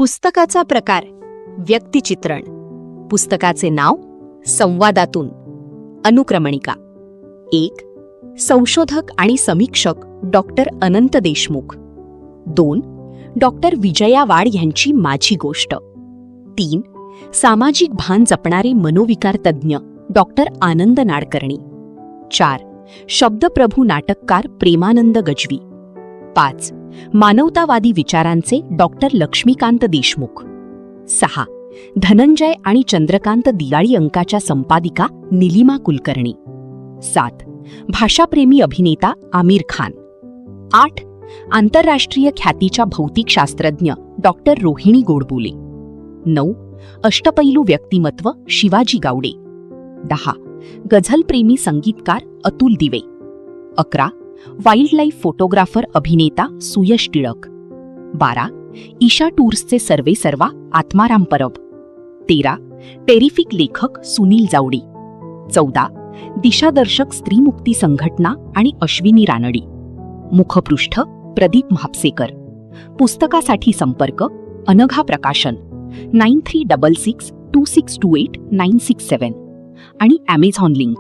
पुस्तकाचा प्रकार व्यक्तिचित्रण. पुस्तकाचे नाव संवादातून. अनुक्रमणिका. 1. संशोधक आणि समीक्षक डॉक्टर अनंत देशमुख. 2. डॉक्टर विजया वाड यांची माझी गोष्ट. 3. सामाजिक भान जपणारे मनोविकार तज्ज्ञ डॉक्टर आनंद नाडकर्णी. 4. शब्दप्रभू नाटककार प्रेमानंद गज्वी. 5. मानवतावादी विचारांचे डॉक्टर लक्ष्मीकांत देशमुख. 6. धनंजय आणि चंद्रकांत दिवाळी अंकाच्या संपादिका निलिमा कुलकर्णी. 7. भाषाप्रेमी अभिनेता आमिर खान. 8. आंतरराष्ट्रीय ख्यातीच्या भौतिकशास्त्रज्ञ डॉक्टर रोहिणी गोडबोले. 9. अष्टपैलू व्यक्तिमत्व शिवाजी गावडे. 10. गझलप्रेमी संगीतकार अतुल दिवे. 11. वाईल्डलाईफ फोटोग्राफर अभिनेता सुयश टिळक. 12. ईशा टूर्सचे सर्वेसर्वा आत्माराम परब. 13. टेरिफिक लेखक सुनील जावडी. 14. दिशादर्शक स्त्रीमुक्ती संघटना आणि अश्विनी रानडी. मुखपृष्ठ प्रदीप म्हापसेकर. पुस्तकासाठी संपर्क अनघा प्रकाशन 9366262896 आणि ॲमेझॉन लिंक